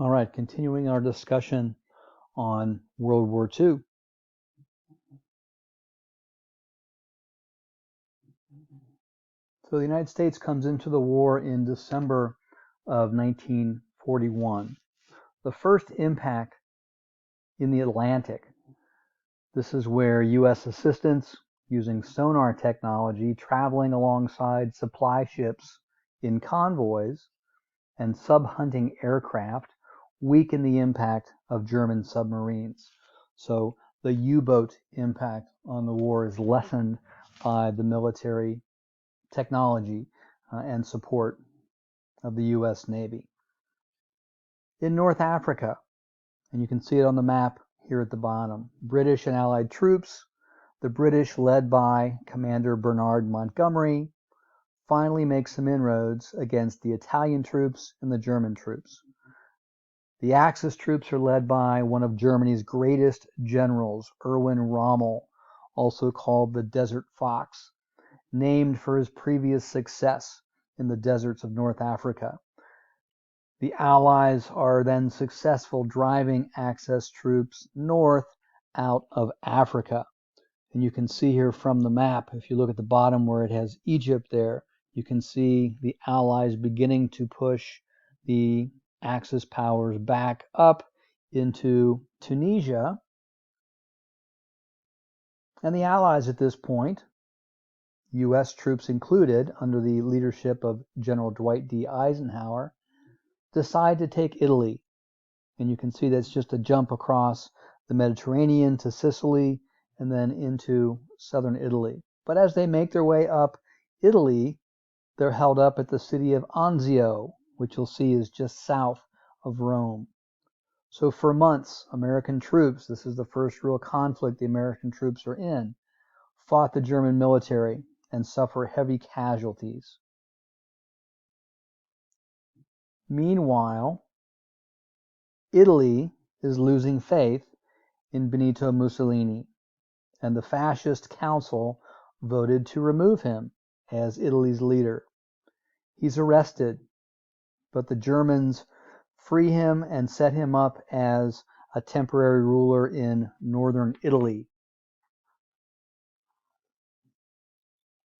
All right, continuing our discussion on World War II. So the United States comes into the war in December of 1941. The first impact in the Atlantic. This is where U.S. assistance using sonar technology traveling alongside supply ships in convoys and sub-hunting aircraft weaken the impact of German submarines. So the U-boat impact on the war is lessened by the military technology and support of the U.S. Navy. In North Africa, and you can see it on the map here at the bottom, British and Allied troops, the British led by Commander Bernard Montgomery, finally make some inroads against the Italian troops and the German troops. The Axis troops are led by one of Germany's greatest generals, Erwin Rommel, also called the Desert Fox, named for his previous success in the deserts of North Africa. The Allies are then successful driving Axis troops north out of Africa. And you can see here from the map, if you look at the bottom where it has Egypt there, you can see the Allies beginning to push the Axis powers back up into Tunisia. And the Allies at this point, U.S. troops included, under the leadership of General Dwight D. Eisenhower, decide to take Italy. And you can see that's just a jump across the Mediterranean to Sicily and then into southern Italy. But as they make their way up Italy, they're held up at the city of Anzio, which you'll see is just south of Rome. So for months, American troops, this is the first real conflict the American troops are in, fought the German military and suffer heavy casualties. Meanwhile, Italy is losing faith in Benito Mussolini, and the fascist council voted to remove him as Italy's leader. He's arrested, but the Germans free him and set him up as a temporary ruler in northern Italy.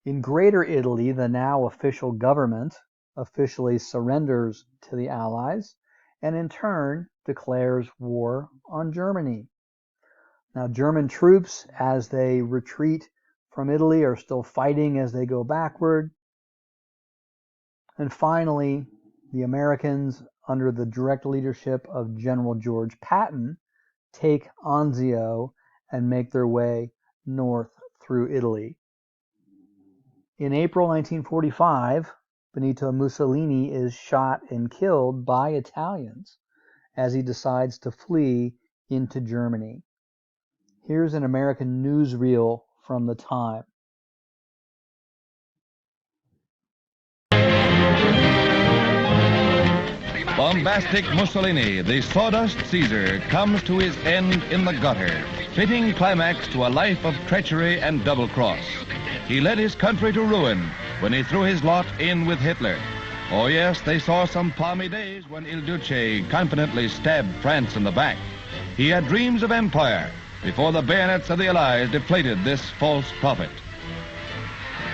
In Greater Italy, the now official government officially surrenders to the Allies and in turn declares war on Germany. Now, German troops, as they retreat from Italy, are still fighting as they go backward. And finally, the Americans, under the direct leadership of General George Patton, take Anzio and make their way north through Italy. In April 1945, Benito Mussolini is shot and killed by Italians as he decides to flee into Germany. Here's an American newsreel from the time. Bombastic Mussolini, the sawdust Caesar, comes to his end in the gutter, fitting climax to a life of treachery and double cross. He led his country to ruin when he threw his lot in with Hitler. Oh yes, they saw some palmy days when Il Duce confidently stabbed France in the back. He had dreams of empire before the bayonets of the Allies deflated this false prophet.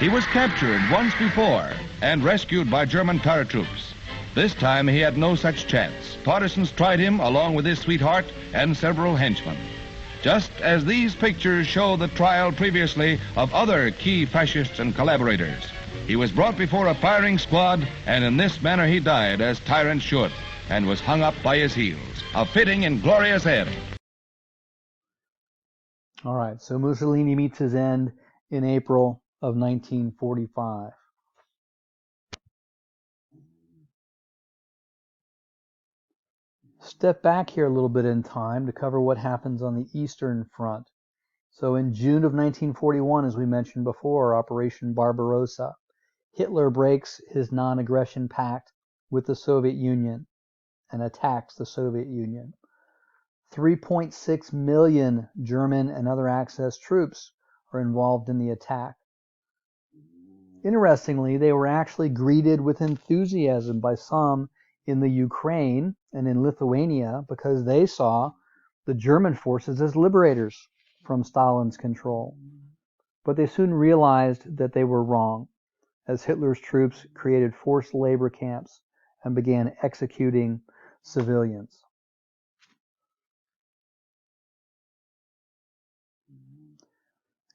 He was captured once before and rescued by German paratroops. This time he had no such chance. Partisans tried him along with his sweetheart and several henchmen. Just as these pictures show the trial previously of other key fascists and collaborators. He was brought before a firing squad, and in this manner he died as tyrants should, and was hung up by his heels. A fitting and glorious end. All right, so Mussolini meets his end in April of 1945. Step back here a little bit in time to cover what happens on the Eastern Front. So in June of 1941, as we mentioned before, Operation Barbarossa, Hitler breaks his non-aggression pact with the Soviet Union and attacks the Soviet Union. 3.6 million German and other Axis troops are involved in the attack. Interestingly, they were actually greeted with enthusiasm by some in the Ukraine and in Lithuania because they saw the German forces as liberators from Stalin's control. But they soon realized that they were wrong, as Hitler's troops created forced labor camps and began executing civilians.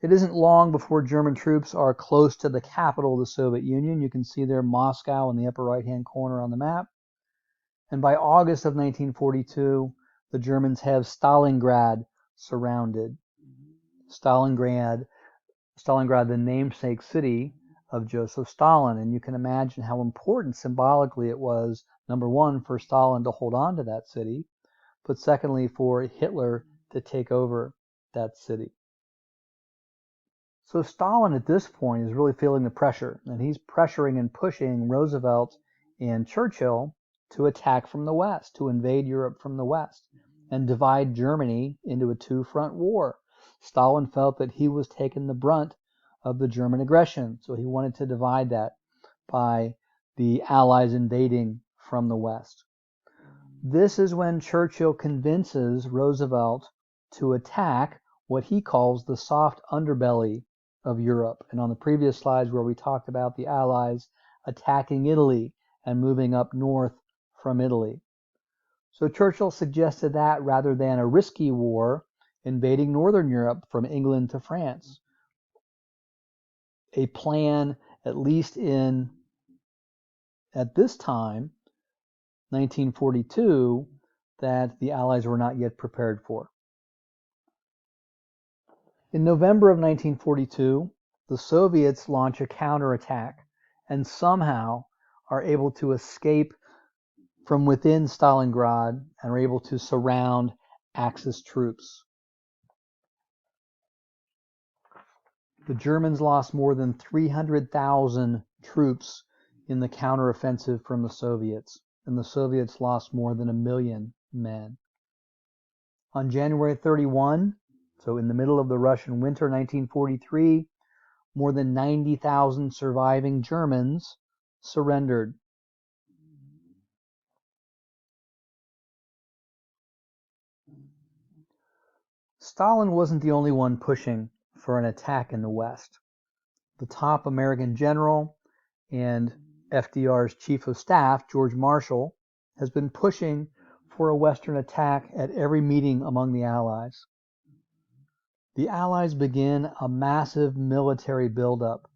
It isn't long before German troops are close to the capital of the Soviet Union. You can see there Moscow in the upper right-hand corner on the map. And by August of 1942, the Germans have Stalingrad surrounded. Stalingrad, the namesake city of Joseph Stalin. And you can imagine how important symbolically it was, number one, for Stalin to hold on to that city, but secondly, for Hitler to take over that city. So Stalin at this point is really feeling the pressure, and he's pressuring and pushing Roosevelt and Churchill to attack from the west, to invade Europe from the west, and divide Germany into a two-front war. Stalin felt that he was taking the brunt of the German aggression, so he wanted to divide that by the Allies invading from the west. This is when Churchill convinces Roosevelt to attack what he calls the soft underbelly of Europe. And on the previous slides where we talked about the Allies attacking Italy and moving up north from Italy. So Churchill suggested that rather than a risky war invading Northern Europe from England to France. A plan, at least at this time, 1942, that the Allies were not yet prepared for. In November of 1942, the Soviets launch a counterattack and somehow are able to escape from within Stalingrad and are able to surround Axis troops. The Germans lost more than 300,000 troops in the counteroffensive from the Soviets, and the Soviets lost more than 1 million men. On January 31, so in the middle of the Russian winter 1943, more than 90,000 surviving Germans surrendered. Stalin wasn't the only one pushing for an attack in the West. The top American general and FDR's chief of staff, George Marshall, has been pushing for a Western attack at every meeting among the Allies. The Allies begin a massive military buildup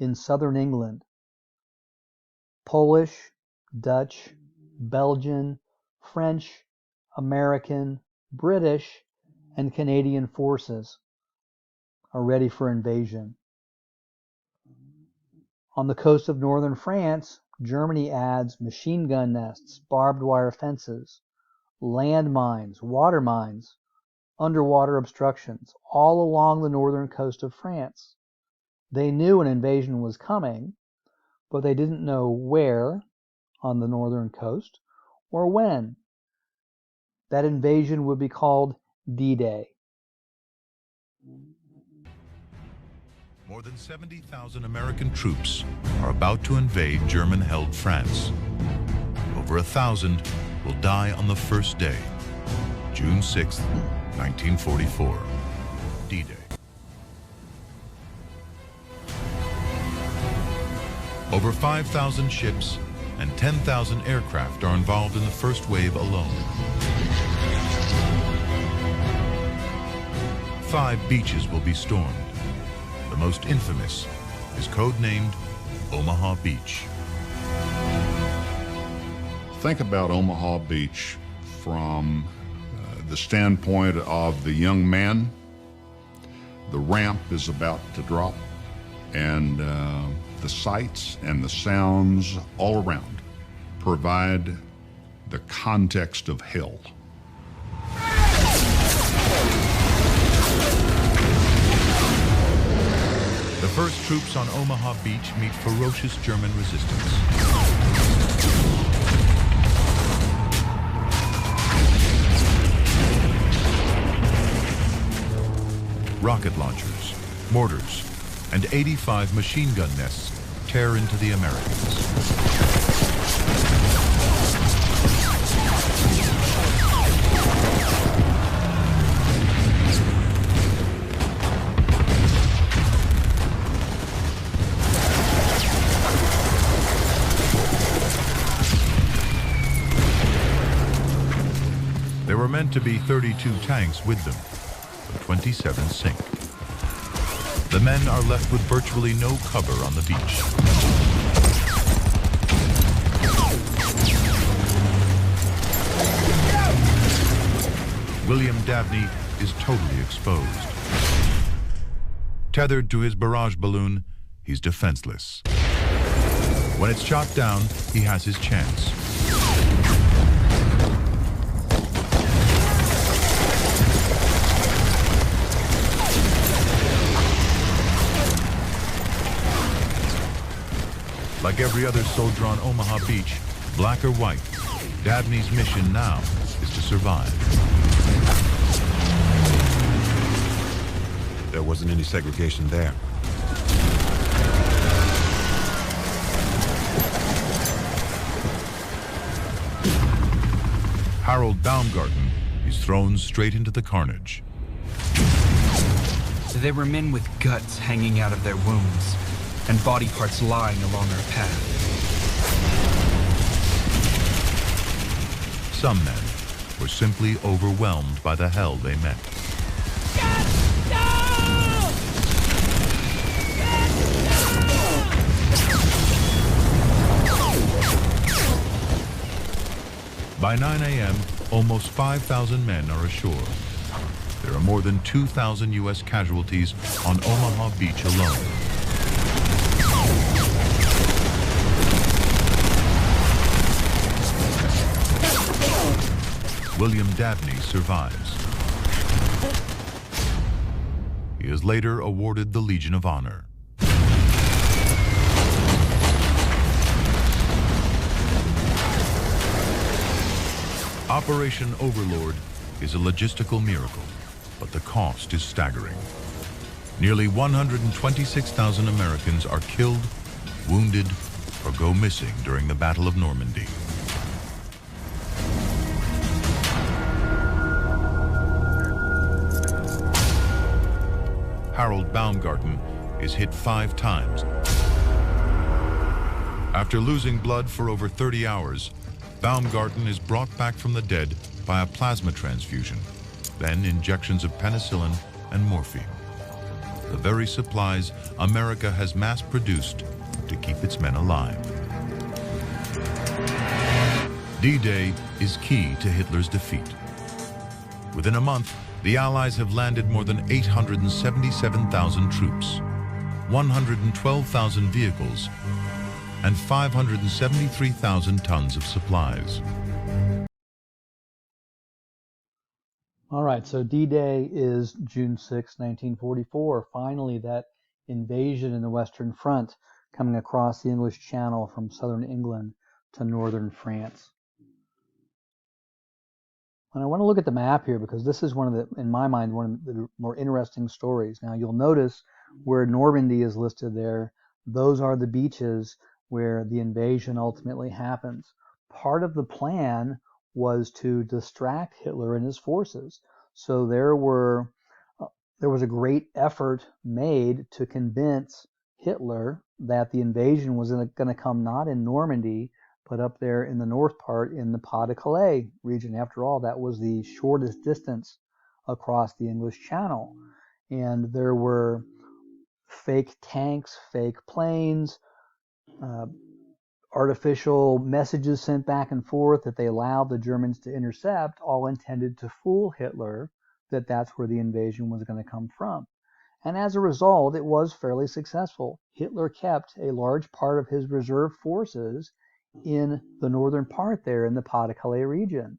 in southern England. Polish, Dutch, Belgian, French, American, British, and Canadian forces are ready for invasion. On the coast of northern France, Germany adds machine gun nests, barbed wire fences, landmines, water mines, underwater obstructions, all along the northern coast of France. They knew an invasion was coming, but they didn't know where on the northern coast or when. That invasion would be called D-Day. More than 70,000 American troops are about to invade German-held France. Over 1,000 will die on the first day, June 6, 1944, D-Day. Over 5,000 ships and 10,000 aircraft are involved in the first wave alone. 5 beaches will be stormed. The most infamous is codenamed Omaha Beach. Think about Omaha Beach from the standpoint of the young man. The ramp is about to drop, and the sights and the sounds all around provide the context of hell. The first troops on Omaha Beach meet ferocious German resistance. Rocket launchers, mortars, and 85 machine gun nests tear into the Americans. There were meant to be 32 tanks with them, but 27 sink. The men are left with virtually no cover on the beach. William Dabney is totally exposed. Tethered to his barrage balloon, he's defenseless. When it's shot down, he has his chance. Like every other soldier on Omaha Beach, black or white, Dabney's mission now is to survive. There wasn't any segregation there. Harold Baumgarten is thrown straight into the carnage. There were men with guts hanging out of their wounds and body parts lying along our path. Some men were simply overwhelmed by the hell they met. By 9 a.m., almost 5,000 men are ashore. There are more than 2,000 U.S. casualties on Omaha Beach alone. William Dabney survives. He is later awarded the Legion of Honor. Operation Overlord is a logistical miracle, but the cost is staggering. Nearly 126,000 Americans are killed, wounded, or go missing during the Battle of Normandy. Harold Baumgarten is hit 5 times. After losing blood for over 30 hours, Baumgarten is brought back from the dead by a plasma transfusion, then injections of penicillin and morphine, the very supplies America has mass-produced to keep its men alive. D-Day is key to Hitler's defeat. Within a month, the Allies have landed more than 877,000 troops, 112,000 vehicles, and 573,000 tons of supplies. All right, so D-Day is June 6, 1944. Finally, that invasion in the Western Front coming across the English Channel from southern England to northern France. And I want to look at the map here because this is one of the, in my mind, one of the more interesting stories. Now, you'll notice where Normandy is listed there. Those are the beaches where the invasion ultimately happens. Part of the plan was to distract Hitler and his forces. So there was a great effort made to convince Hitler that the invasion was going to come not in Normandy, but up there in the north part in the Pas-de-Calais region. After all, that was the shortest distance across the English Channel. And there were fake tanks, fake planes, artificial messages sent back and forth that they allowed the Germans to intercept, all intended to fool Hitler that that's where the invasion was going to come from. And as a result, it was fairly successful. Hitler kept a large part of his reserve forces in the northern part there in the Pas-de-Calais region.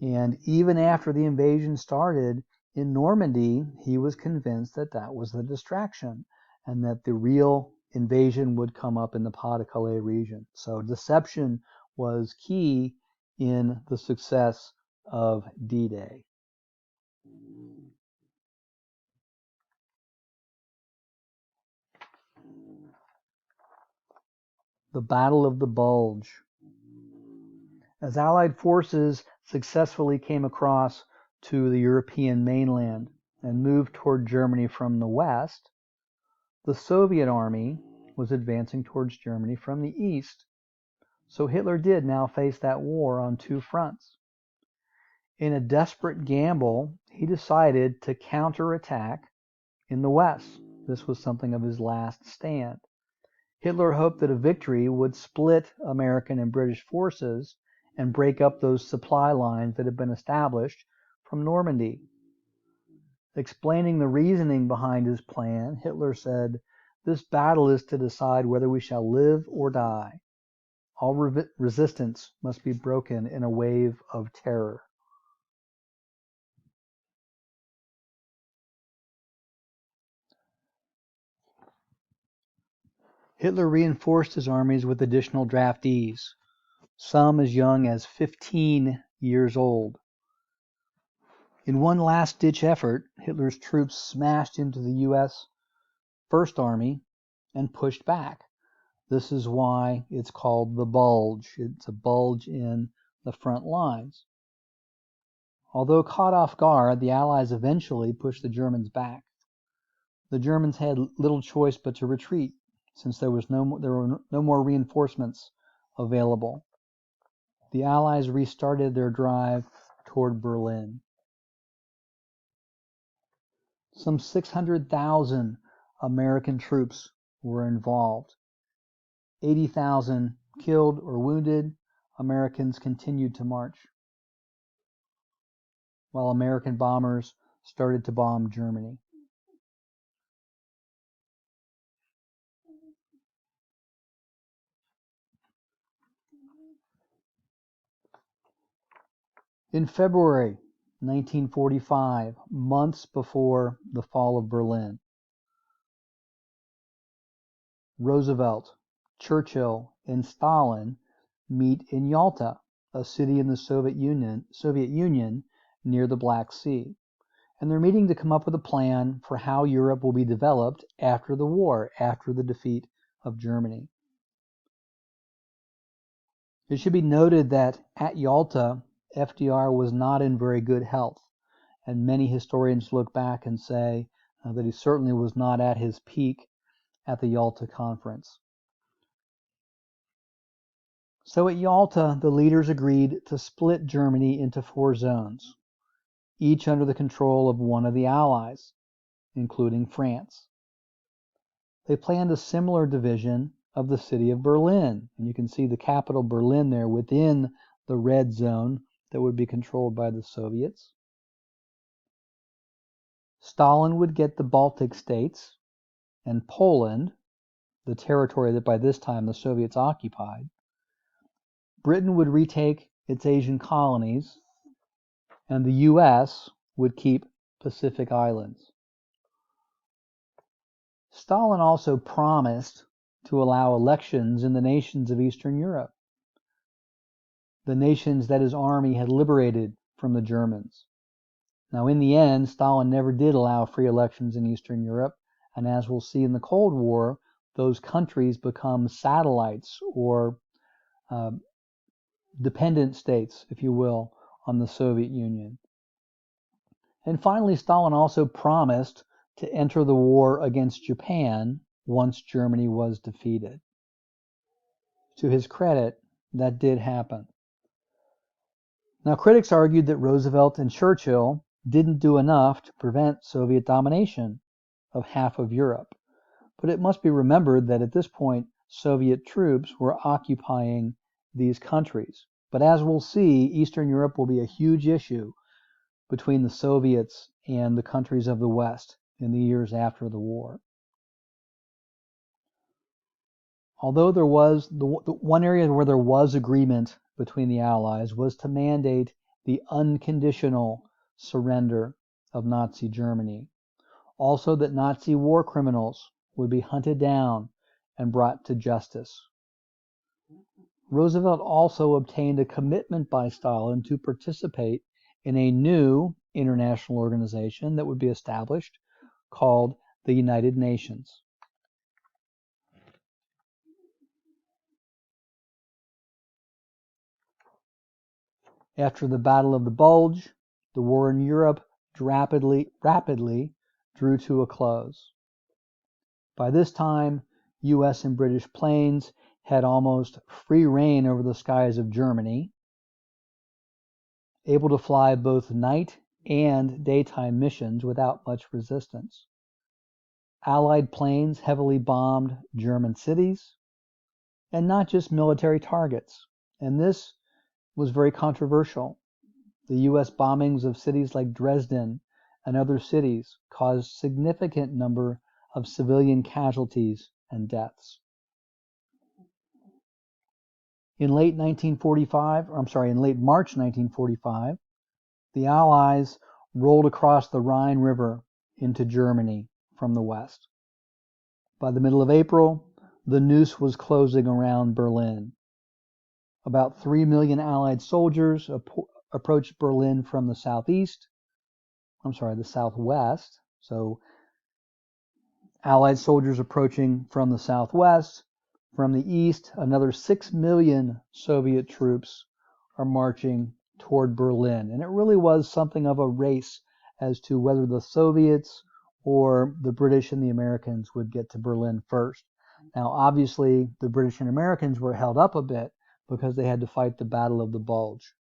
And even after the invasion started in Normandy, he was convinced that that was the distraction and that the real invasion would come up in the Pas-de-Calais region. So deception was key in the success of D-Day. The Battle of the Bulge. As Allied forces successfully came across to the European mainland and moved toward Germany from the west, the Soviet army was advancing towards Germany from the east. So Hitler did now face that war on 2 fronts. In a desperate gamble, he decided to counterattack in the West. This was something of his last stand. Hitler hoped that a victory would split American and British forces and break up those supply lines that had been established from Normandy. Explaining the reasoning behind his plan, Hitler said, "This battle is to decide whether we shall live or die. All resistance must be broken in a wave of terror." Hitler reinforced his armies with additional draftees, some as young as 15 years old. In one last-ditch effort, Hitler's troops smashed into the U.S. First Army and pushed back. This is why it's called the bulge. It's a bulge in the front lines. Although caught off guard, the Allies eventually pushed the Germans back. The Germans had little choice but to retreat, since there were no more reinforcements available. The Allies restarted their drive toward Berlin. Some 600,000 American troops were involved. 80,000 killed or wounded. Americans continued to march, while American bombers started to bomb Germany. In February 1945, months before the fall of Berlin, Roosevelt, Churchill, and Stalin meet in Yalta, a city in the Soviet Union near the Black Sea. And they're meeting to come up with a plan for how Europe will be developed after the war, after the defeat of Germany. It should be noted that at Yalta, FDR was not in very good health, and many historians look back and say that he certainly was not at his peak at the Yalta Conference. So at Yalta, the leaders agreed to split Germany into 4 zones, each under the control of one of the Allies, including France. They planned a similar division of the city of Berlin, and you can see the capital Berlin there within the red zone that would be controlled by the Soviets. Stalin would get the Baltic states and Poland, the territory that by this time the Soviets occupied. Britain would retake its Asian colonies, and the U.S. would keep Pacific Islands. Stalin also promised to allow elections in the nations of Eastern Europe, the nations that his army had liberated from the Germans. Now, in the end, Stalin never did allow free elections in Eastern Europe, and as we'll see in the Cold War, those countries become satellites or dependent states, if you will, on the Soviet Union. And finally, Stalin also promised to enter the war against Japan once Germany was defeated. To his credit, that did happen. Now, critics argued that Roosevelt and Churchill didn't do enough to prevent Soviet domination of half of Europe. But it must be remembered that at this point, Soviet troops were occupying these countries. But as we'll see, Eastern Europe will be a huge issue between the Soviets and the countries of the West in the years after the war. Although there was the one area where there was agreement between the Allies was to mandate the unconditional surrender of Nazi Germany. Also that Nazi war criminals would be hunted down and brought to justice. Roosevelt also obtained a commitment by Stalin to participate in a new international organization that would be established called the United Nations. After the Battle of the Bulge, the war in Europe rapidly drew to a close. By this time, U.S. and British planes had almost free reign over the skies of Germany, able to fly both night and daytime missions without much resistance. Allied planes heavily bombed German cities, and not just military targets. And this was very controversial. The U.S. bombings of cities like Dresden and other cities caused significant number of civilian casualties and deaths. In late March 1945, the Allies rolled across the Rhine River into Germany from the west. By the middle of April, the noose was closing around Berlin. About 3 million Allied soldiers approached Berlin from the southwest. So Allied soldiers approaching from the southwest. From the east, another 6 million Soviet troops are marching toward Berlin. And it really was something of a race as to whether the Soviets or the British and the Americans would get to Berlin first. Now, obviously, the British and Americans were held up a bit because they had to fight the Battle of the Bulge.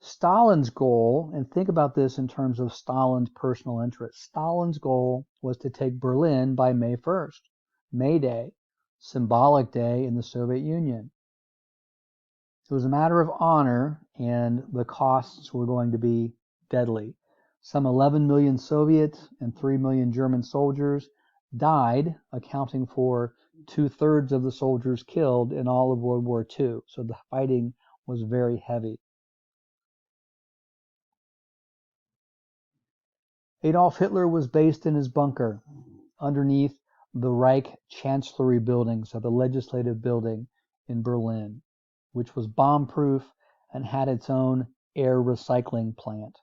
Stalin's goal, and think about this in terms of Stalin's personal interest, Stalin's goal was to take Berlin by May 1st, May Day, symbolic day in the Soviet Union. It was a matter of honor, and the costs were going to be deadly. Some 11 million Soviet and 3 million German soldiers died, accounting for 2/3 of the soldiers killed in all of World War II. So the fighting was very heavy. Adolf Hitler was based in his bunker underneath the Reich Chancellery buildings of the Legislative Building in Berlin, which was bomb-proof and had its own air recycling plant.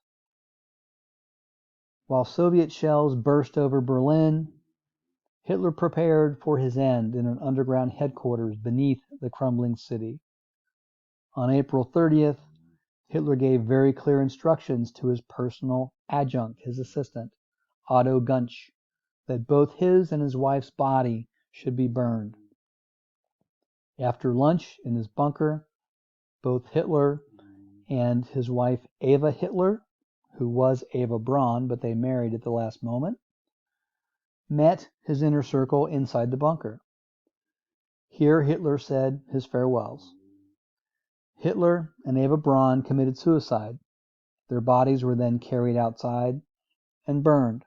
While Soviet shells burst over Berlin, Hitler prepared for his end in an underground headquarters beneath the crumbling city. On April 30th, Hitler gave very clear instructions to his personal adjunct, his assistant, Otto Gunsch, that both his and his wife's body should be burned. After lunch in his bunker, both Hitler and his wife Eva Hitler, who was Eva Braun, but they married at the last moment, met his inner circle inside the bunker. Here Hitler said his farewells. Hitler and Eva Braun committed suicide. Their bodies were then carried outside and burned.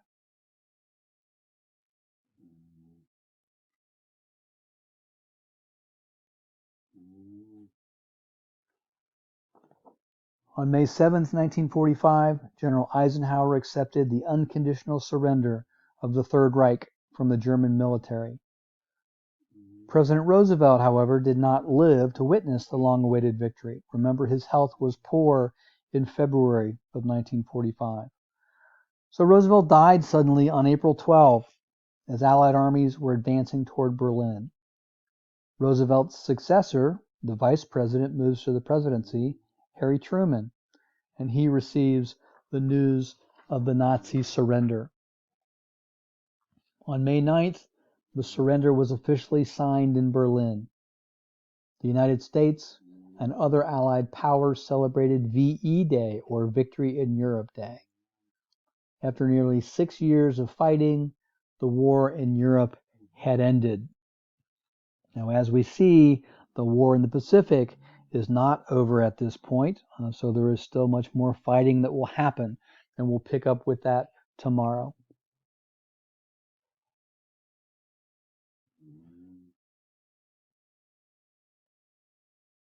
On May 7, 1945, General Eisenhower accepted the unconditional surrender of the Third Reich from the German military. President Roosevelt, however, did not live to witness the long-awaited victory. Remember, his health was poor in February of 1945. So Roosevelt died suddenly on April 12 as Allied armies were advancing toward Berlin. Roosevelt's successor, the vice president, moves to the presidency, Harry Truman, and he receives the news of the Nazi surrender. On May 9th, the surrender was officially signed in Berlin. The United States and other Allied powers celebrated VE Day, or Victory in Europe Day. After nearly 6 years of fighting, the war in Europe had ended. Now, as we see, the war in the Pacific is not over at this point, so there is still much more fighting that will happen, and we'll pick up with that tomorrow.